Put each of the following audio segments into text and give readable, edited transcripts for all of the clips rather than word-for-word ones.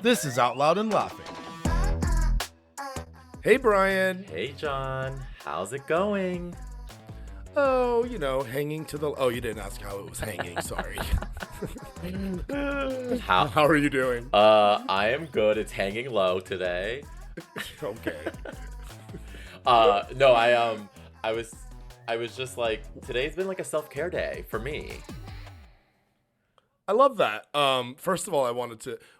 This is Out Loud and Laughing. Hey, Brian. Hey, John. How's it going? Oh, hanging to the... Oh, you didn't ask how it was hanging. Sorry. How are you doing? I am good. It's hanging low today. Okay. No, I was just like, today's been like a self-care day for me. I love that. First of all,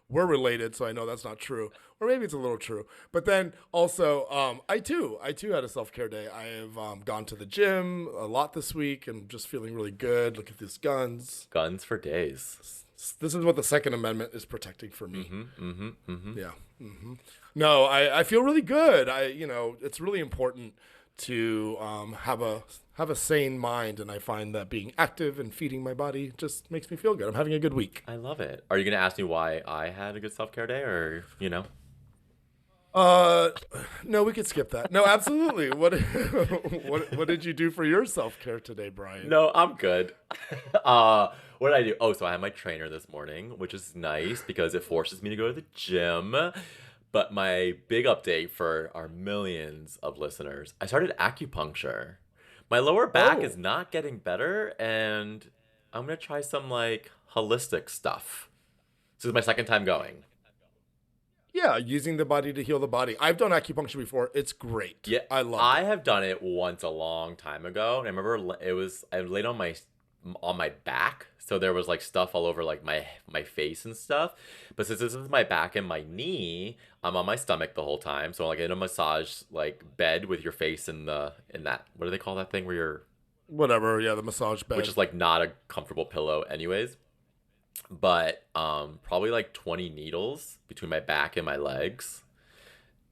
we're related, so I know that's not true. Or maybe it's a little true. But then also, I too had a self-care day. I have gone to the gym a lot this week and just feeling really good. Look at these guns. Guns for days. This is what the Second Amendment is protecting for me. Yeah. No, I feel really good. It's really important to have a sane mind, and I find that being active and feeding my body just makes me feel good. I'm having a good week. I love it. Are you going to ask me why I had a good self-care day or, No, we could skip that. No, absolutely. What did you do for your self-care today, Brian? No, I'm good. What did I do? Oh, so I had my trainer this morning, which is nice because it forces me to go to the gym. But my big update for our millions of listeners, I started acupuncture. My lower back is not getting better, and I'm going to try some holistic stuff. This is my second time going. Yeah, using the body to heal the body. I've done acupuncture before. It's great. Yeah, I love it. I have done it once a long time ago, and I remember I laid on my back, so there was stuff all over my face and stuff. But since this is my back and my knee, I'm on my stomach the whole time, so I'm in a massage bed with your face in that, what do they call that thing where you're whatever, yeah, the massage bed, which is not a comfortable pillow anyways. But probably 20 needles between my back and my legs,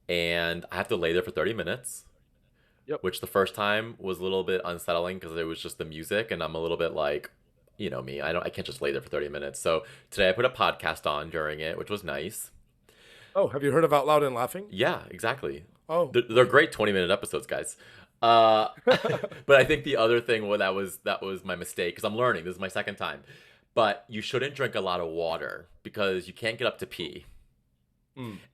and I have to lay there for 30 minutes. Yep. Which the first time was a little bit unsettling because it was just the music, and I'm a little bit me, I can't just lay there for 30 minutes. So today I put a podcast on during it, which was nice. Oh, have you heard of Out Loud and Laughing? Yeah, exactly. Oh, they're great 20-minute episodes, guys. But I think the other thing that was my mistake, because I'm learning. This is my second time. But you shouldn't drink a lot of water because you can't get up to pee.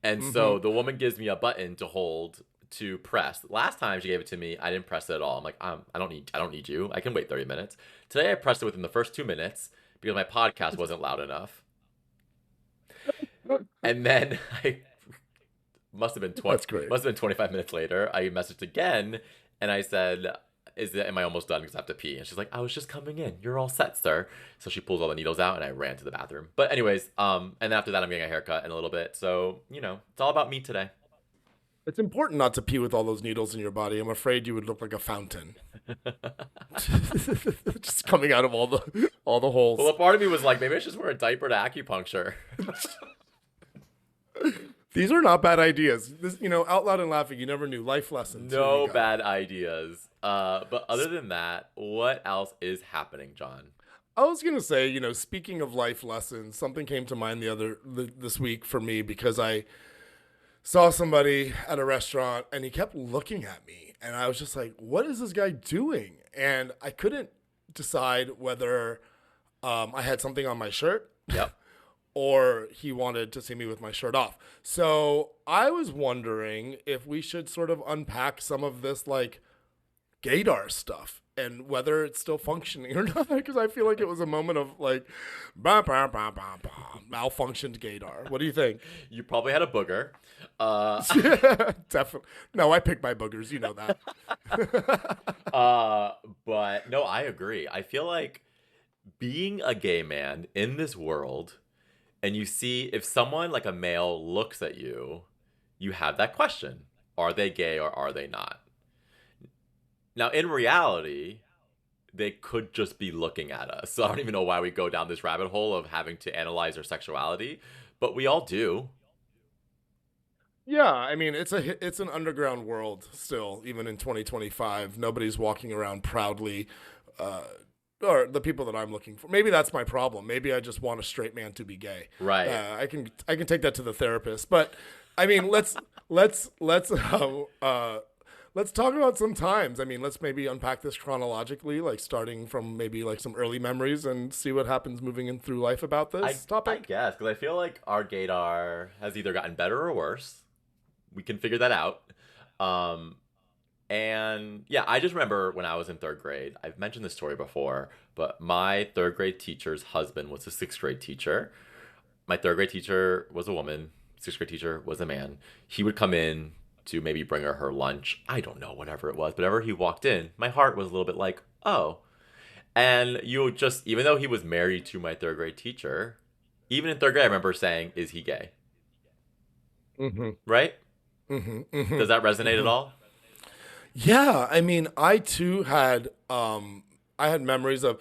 And so the woman gives me a button to hold to press. Last time she gave it to me, I didn't press it at all. I'm like, I don't need you. I can wait 30 minutes. Today I pressed it within the first 2 minutes because my podcast wasn't loud enough. And then I must have been 25 minutes later. I messaged again and I said, am I almost done because I have to pee? And she's like, I was just coming in. You're all set, sir. So she pulls all the needles out and I ran to the bathroom. But anyways, and after that I'm getting a haircut in a little bit. So, it's all about me today. It's important not to pee with all those needles in your body. I'm afraid you would look like a fountain. Just coming out of all the holes. Well, a part of me was like, maybe I should just wear a diaper to acupuncture. These are not bad ideas. Out Loud and Laughing, you never knew. Life lessons. No bad ideas. But other than that, what else is happening, John? I was going to say, speaking of life lessons, something came to mind this week for me because I saw somebody at a restaurant and he kept looking at me and I was just like, what is this guy doing? And I couldn't decide whether I had something on my shirt. Yep. Or he wanted to see me with my shirt off. So I was wondering if we should sort of unpack some of this gaydar stuff and whether it's still functioning or not, because I feel like it was a moment of malfunctioned gaydar. What do you think? You probably had a booger. Definitely. No, I pick my boogers. You know that. But no, I agree. I feel like being a gay man in this world, and you see if someone a male looks at you, you have that question. Are they gay or are they not? Now, in reality, they could just be looking at us. So I don't even know why we go down this rabbit hole of having to analyze our sexuality, but we all do. Yeah, I mean, it's an underground world still, even in 2025. Nobody's walking around proudly, or the people that I'm looking for. Maybe that's my problem. Maybe I just want a straight man to be gay. Right. I can take that to the therapist. But I mean, let's let's talk about some times. I mean, let's maybe unpack this chronologically, like starting from maybe like some early memories and see what happens moving in through life about this I topic. guess because I feel like our gaydar has either gotten better or worse. We can figure that out. Um, and yeah, I just remember when I was in third grade. I've mentioned this story before, but my third grade teacher's husband was a sixth grade teacher. My third grade teacher was a woman. Sixth grade teacher was a man. He would come in to maybe bring her lunch. I don't know, whatever it was. But whenever he walked in, my heart was a little bit like, oh. And you just, even though he was married to my third grade teacher, even in third grade, I remember saying, is he gay? Mm-hmm. Right? Mm-hmm. Mm-hmm. Does that resonate at Mm-hmm. all? Yeah, I mean, I too had I had memories of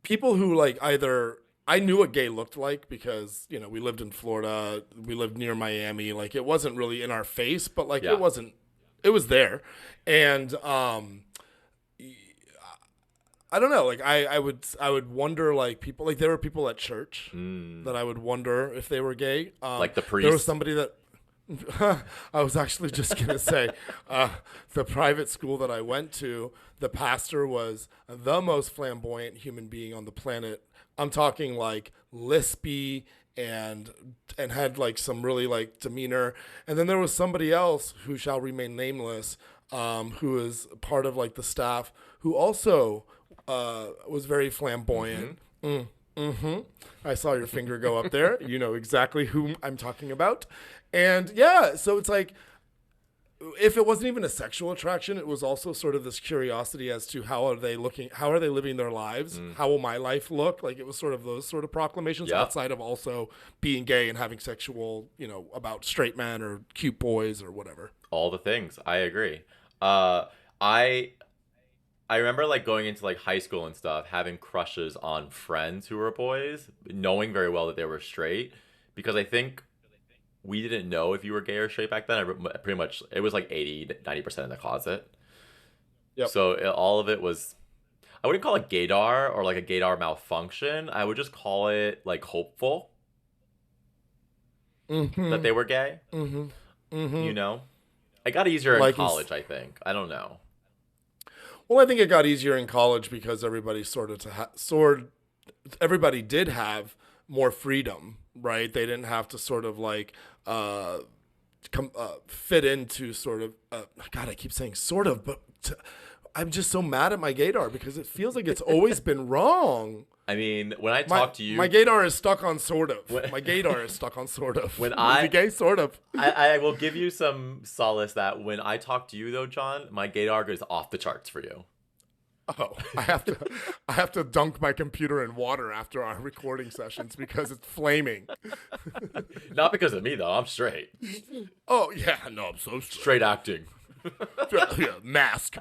people who like either I knew what gay looked like because, you know, we lived in Florida, we lived near Miami, like it wasn't really in our face, but like Yeah. it was there. And I don't know, like I would wonder like people like there were people at church Mm. that I would wonder if they were gay. Like the There was priest? somebody that I was actually just gonna say, the private school that I went to, the pastor was the most flamboyant human being on the planet. I'm talking like lispy and had like some really like demeanor. And then there was somebody else who shall remain nameless, who is part of like the staff, who also was very Mm-hmm. flamboyant. Mm-hmm. I saw your finger go up there. You know exactly whom I'm talking about. And yeah, so it's like if it wasn't even a sexual attraction, it was also sort of this curiosity as to how are they looking, how are they living their lives, Mm. how will my life look? Like it was sort of those sort of proclamations Yep. outside of also being gay and having sexual, about straight men or cute boys or whatever. All the things. I agree. Uh, I I remember like going into like high school and stuff, having crushes on friends who were boys, knowing very well that they were straight, because I think we didn't know if you were gay or straight back then. Pretty much it was like 80 to 90% in the closet. Yep. So all of it was, I wouldn't call it gaydar or like a gaydar malfunction. I would just call it like hopeful that Mm-hmm. they were gay. Mm-hmm. Mm-hmm. You know, I got easier in Like college. I think. I don't know. well, I think it got easier in college because everybody everybody did have more freedom, right? They didn't have to sort of like fit into sort of. God, I keep saying sort of, but I'm just so mad at my gaydar because it feels like it's always been wrong. I mean, when I My talk to my you, gaydar is stuck on sort of. when, My gaydar is stuck on sort of. when Is he I gay? Sort of. I will give you some solace that when I talk to you though, John, my gaydar is off the charts for you. Oh, I have to dunk my computer in water after our recording sessions because it's flaming. Not because of me though. I'm straight. Oh yeah, no, I'm so straight. Straight acting. Yeah, mask.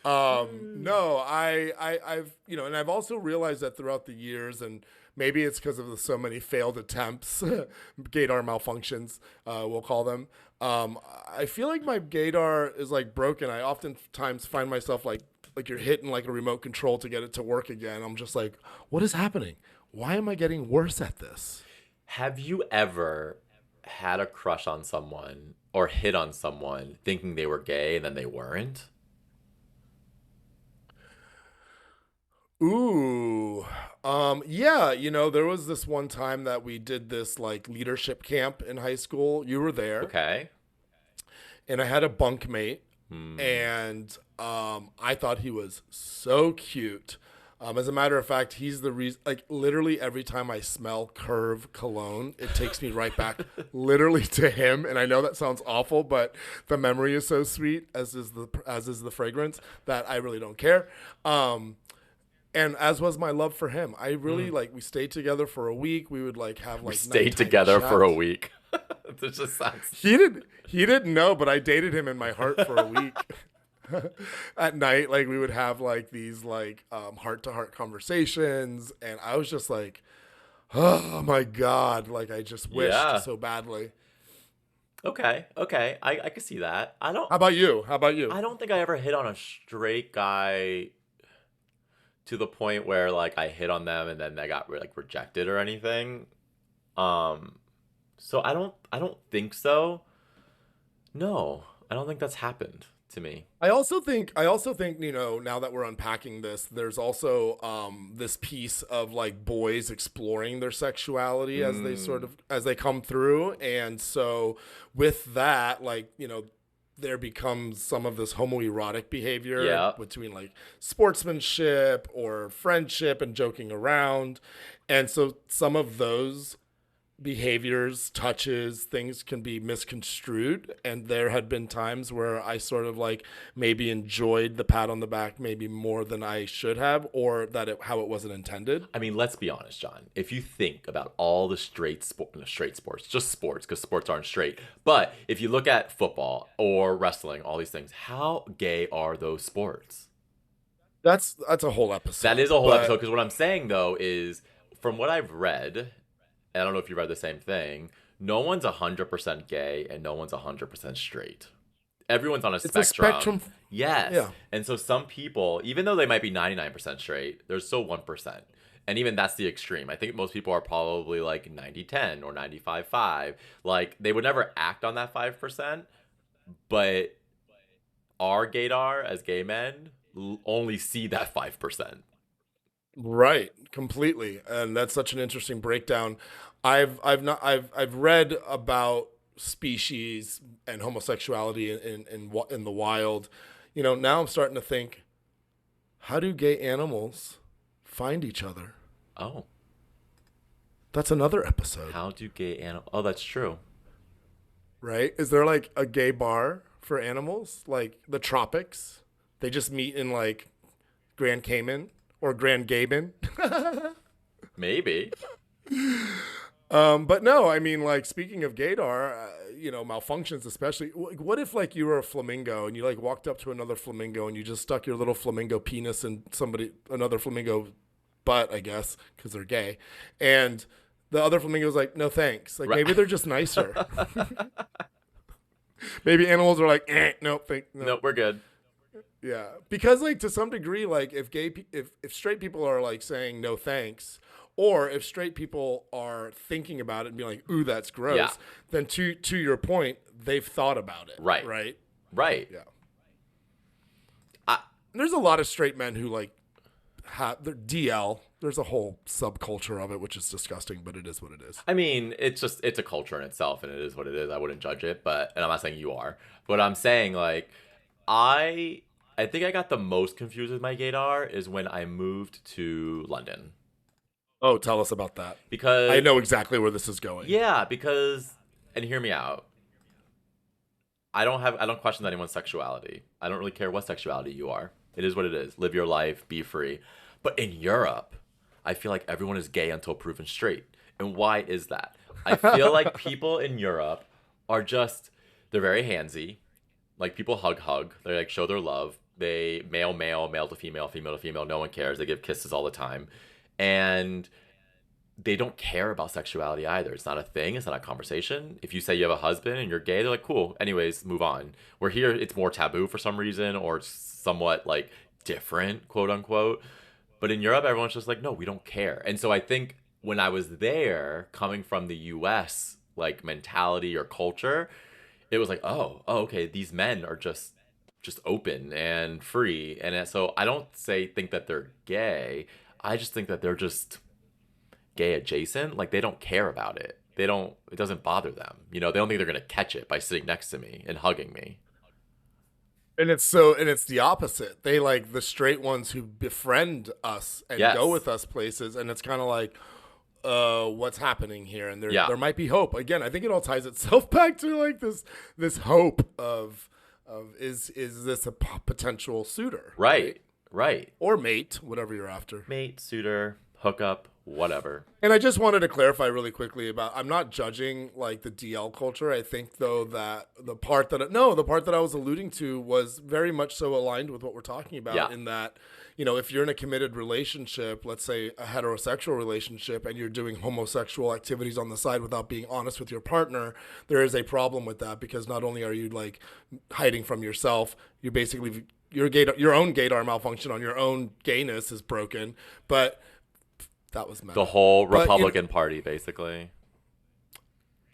No, I've and I've also realized that throughout the years, and maybe it's because of the so many failed attempts, gaydar malfunctions, we'll call them. I feel like my gaydar is like broken. I oftentimes find myself like you're hitting like a remote control to get it to work again. I'm just like, what is happening? Why am I getting worse at this? Have you ever had a crush on someone or hit on someone thinking they were gay and then they weren't? Ooh. Yeah, there was this one time that we did this like leadership camp in high school. You were there, Okay. and I had a bunkmate, Hmm. and I thought he was so cute. As a matter of fact, he's the reason. Like literally, every time I smell Curve cologne, it takes me right back, literally to him. And I know that sounds awful, but the memory is so sweet, as is the fragrance, that I really don't care. And as was my love for him. I really like we stayed together for a week. We would like have We like stayed nighttime together for a chats. week. This just sounds. He didn't know, but I dated him in my heart for a week. At night, like we would have like these like heart to heart conversations, and I was just like, oh my god, like I just wished Yeah. so badly. Okay. Okay. I can see that. How about you? How about you? I don't think I ever hit on a straight guy to the point where like I hit on them and then they got like rejected or anything. Um So I don't think so. No, I don't think that's happened to me. I also think, now that we're unpacking this, there's also this piece of like boys exploring their sexuality as they sort Mm, of as they come through. And so with that, like, there becomes some of this homoerotic behavior yeah. between like sportsmanship or friendship and joking around. And so some of those behaviors, touches, things can be misconstrued. And there had been times where I sort of like maybe enjoyed the pat on the back maybe more than I should have, or how it wasn't intended. I mean, let's be honest, John. If you think about all the straight sports, just sports, because sports aren't straight. But if you look at football or wrestling, all these things, how gay are those sports? That's a whole That is episode. a whole episode. But Because what I'm saying though is, from what I've read, and I don't know if you read the same thing. No one's 100% gay, and no one's 100% straight. Everyone's on a it's a spectrum. spectrum. Yes. Yeah. And so some people, even though they might be 99% straight, there's still 1%. And even that's the extreme. I think most people are probably like 90-10 or 95-5. Like they would never act on that 5%, but our gaydar as gay men only see that 5%. Right, completely, and that's such an interesting breakdown. I've read about species and homosexuality in the wild. Now I'm starting to think, how do gay animals find each other? Oh, That's another episode, how do gay animals? Oh, that's true. right? Is there like a gay bar for animals, like the tropics? They just meet in like Grand Cayman or Grand Gaben. Maybe. But no, I mean, like, speaking of gaydar, malfunctions especially. What if like you were a flamingo and you like walked up to another flamingo and you just stuck your little flamingo penis in another flamingo butt, I guess, because they're gay, and the other flamingo's like, no thanks. Like Right. maybe they're just nicer. Maybe animals are like, nope, no. Nope, we're good. Yeah, because like to some degree, like if straight people are like saying no thanks, or if straight people are thinking about it and being like, ooh, that's Yeah. gross, then to your point, they've thought about it, Right. right? Right. Yeah. I, And there's a lot of straight men who like have their DL. There's a whole subculture of it, which is disgusting, but it is what it is. I mean, it's a culture in itself, and it is what it is. I wouldn't judge it, but and I'm not saying you are, but I'm saying like I I think I got the most confused with my gaydar is when I moved to London Oh, tell us about that. I because know exactly where this is going. yeah, because and hear me out. I don't question anyone's sexuality. I don't really care what sexuality you are. It is what it is. Live your life, be free. But in Europe, I feel like everyone is gay until proven straight. And why is that? I feel like people in Europe are just they're very handsy. Like people hug. They like show their love. They male to female, female to female, no one cares. They give kisses all the time. And they don't care about sexuality either. It's not a thing. It's not a conversation. If you say you have a husband and you're gay, they're like, cool. Anyways, move on. We're here. It's more taboo for some reason, or it's somewhat like different, quote unquote. But in Europe, everyone's just like, no, we don't care. And so I think when I was there, coming from the U.S. like mentality or culture, it was like, oh, okay, these men are just open and free. And so I don't think that they're gay. I just think that they're just gay adjacent, like they don't care about it. They don't it doesn't bother them. They don't think they're going to catch it by sitting next to me and hugging me. And it's the opposite. They like the straight ones who befriend us and go Yes. with us places, and it's kind of like, what's happening here? And Yeah. there might be hope. Again, I think it all ties itself back to like this hope of is this a potential suitor, Right. Right. or mate, whatever you're after. Mate, suitor, hookup, whatever. And I just wanted to clarify really quickly about I'm not judging like the DL culture. I think though that the part that I was alluding to was very much so aligned with what we're talking about Yeah. in that, if you're in a committed relationship, let's say a heterosexual relationship, and you're doing homosexual activities on the side without being honest with your partner, there is a problem with that because not only are you like hiding from yourself, you basically your own gaydar malfunction on your own gayness is broken, but that was meta. The whole But Republican Party basically.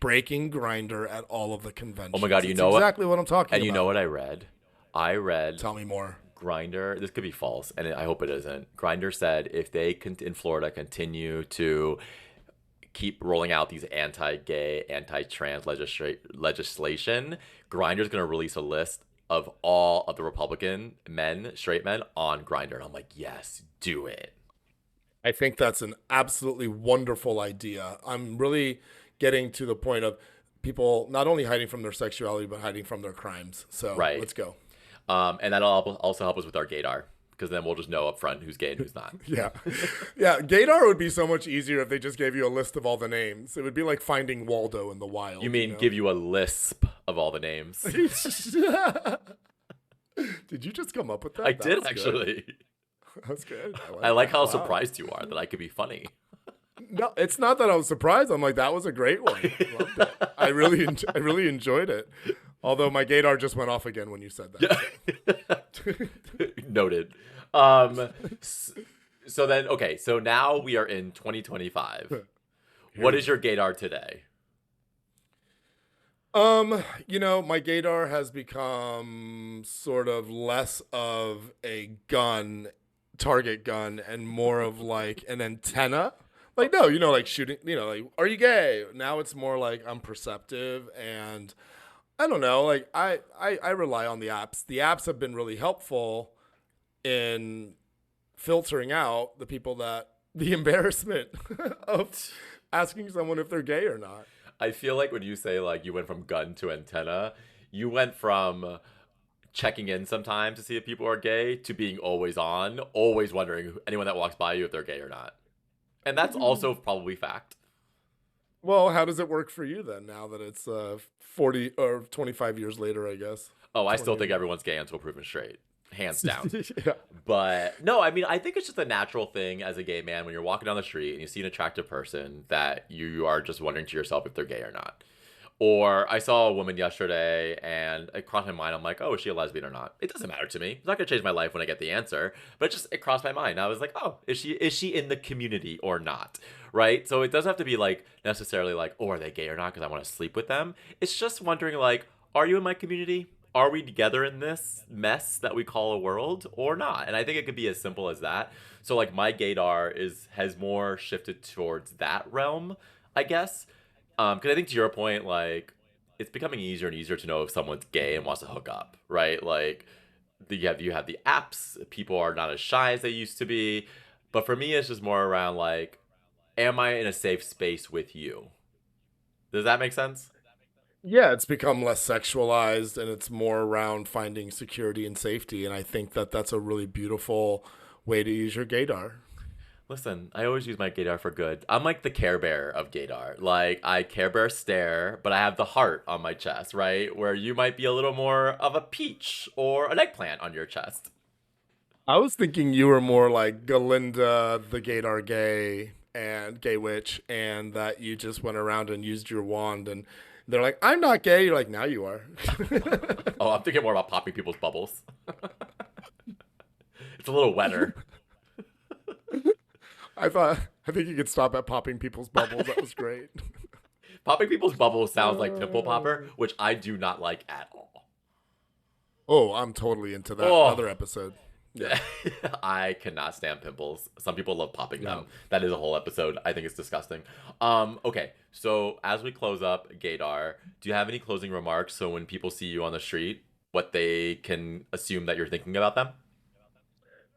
breaking Grinder at all of the Oh my conventions. God, you It's know what? exactly what I'm talking And you know about. what I read? I read Tell me more. Grinder. This could be false, and I hope it isn't. Grinder said if they in Florida continue to keep rolling out these anti-gay, anti-trans legislation, Grinder's going to release a list of all of the Republican men, straight men, on Grinder. And I'm like, yes, do it. I think that's an absolutely wonderful idea. I'm really getting to the point of people not only hiding from their sexuality, but hiding from their crimes. So Right. let's go. And that'll also help us with our gaydar, because then we'll just know up front who's gay and who's not. Yeah. Yeah. Gaydar would be so much easier if they just gave you a list of all the names. It would be like finding Waldo in the wild. You mean give you a lisp of all the names? Did you just come up with that? I That did was actually. Good. That's good. I like how Wow. surprised you are that I could be funny. No, it's not that I was surprised. I'm like, that was a great one. I loved it. I really enjoyed it. Although my gaydar just went off again when you said that. Yeah. Noted. So then, okay, so now we are in 2025. What is your gaydar today? My gaydar has become sort of less of a target gun, and more of like an antenna. Like, no, like shooting, like, are you gay? Now it's more like I'm perceptive, and I don't know, like I rely on the apps. The apps have been really helpful in filtering out the embarrassment of asking someone if they're gay or not. I feel like when you say like you went from gun to antenna, you went from checking in sometimes to see if people are gay to being always on, always wondering anyone that walks by you if they're gay or not. And that's also probably fact. Well, how does it work for you then, now that it's 40 or 25 years later, I guess? Oh, I still think everyone's gay until proven straight. Hands down. Yeah. But no, I mean, I think it's just a natural thing as a gay man when you're walking down the street and you see an attractive person that you are just wondering to yourself if they're gay or not. Or I saw a woman yesterday and it crossed my mind. I'm like, oh, is she a lesbian or not? It doesn't matter to me. It's not going to change my life when I get the answer. But it crossed my mind. I was like, oh, is she in the community or not? Right? So it doesn't have to be like necessarily like, oh, are they gay or not? Because I want to sleep with them. It's just wondering like, are you in my community? Are we together in this mess that we call a world or not? And I think it could be as simple as that. So like my gaydar has more shifted towards that realm, I guess. Because I think to your point, like it's becoming easier and easier to know if someone's gay and wants to hook up, right? Like you have the apps. People are not as shy as they used to be. But for me, it's just more around like, am I in a safe space with you? Does that make sense? Yeah, it's become less sexualized, and it's more around finding security and safety. And I think that that's a really beautiful way to use your gaydar. Listen, I always use my gaydar for good. I'm like the Care Bear of gaydar. Like I Care Bear stare, but I have the heart on my chest, right? Where you might be a little more of a peach or an eggplant on your chest. I was thinking you were more like Galinda, the gaydar gay and gay witch, and that you just went around and used your wand, and they're like, I'm not gay. You're like, now you are. Oh, I'm thinking more about popping people's bubbles. It's a little wetter. I think you could stop at popping people's bubbles. That was great. Popping people's bubbles sounds like pimple popper, which I do not like at all. Oh, I'm totally into that. Oh. Another episode. Yeah. I cannot stand pimples. Some people love popping them. That is a whole episode. I think it's disgusting. Okay, so as we close up gaydar, do you have any closing remarks so when people see you on the street, what they can assume that you're thinking about them?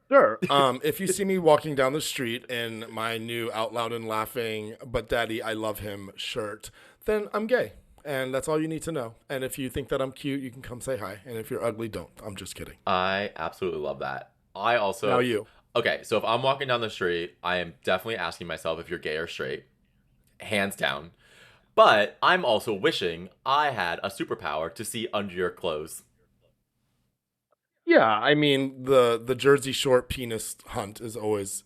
Sure. If you see me walking down the street in my new Out Loud and Laughing, but Daddy, I Love Him shirt, then I'm gay. And that's all you need to know. And if you think that I'm cute, you can come say hi. And if you're ugly, don't. I'm just kidding. I absolutely love that. I also... Now you. Okay, so if I'm walking down the street, I am definitely asking myself if you're gay or straight. Hands down. But I'm also wishing I had a superpower to see under your clothes. Yeah, I mean the Jersey Short penis hunt is always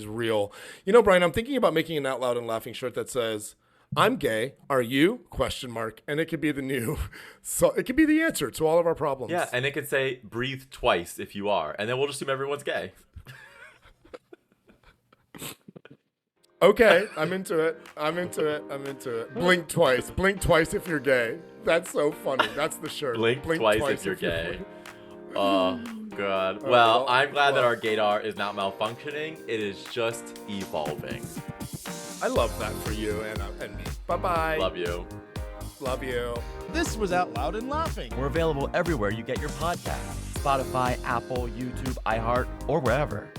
real. You know, Brian, I'm thinking about making an Out Loud and Laughing shirt that says, "I'm gay. Are you?" ? And it could be the new, so it could be the answer to all of our problems. Yeah, and it could say "breathe twice" if you are, and then we'll just assume everyone's gay. Okay, I'm into it. I'm into it. Blink twice. Blink twice if you're gay. That's so funny. That's the shirt. Blink twice if you're gay. Oh, God. Well, Well, I'm glad that our gaydar is not malfunctioning. It is just evolving. I love that for you and me. Bye-bye. Love you. Love you. This was Out Loud and Laughing. We're available everywhere you get your podcasts. Spotify, Apple, YouTube, iHeart, or wherever.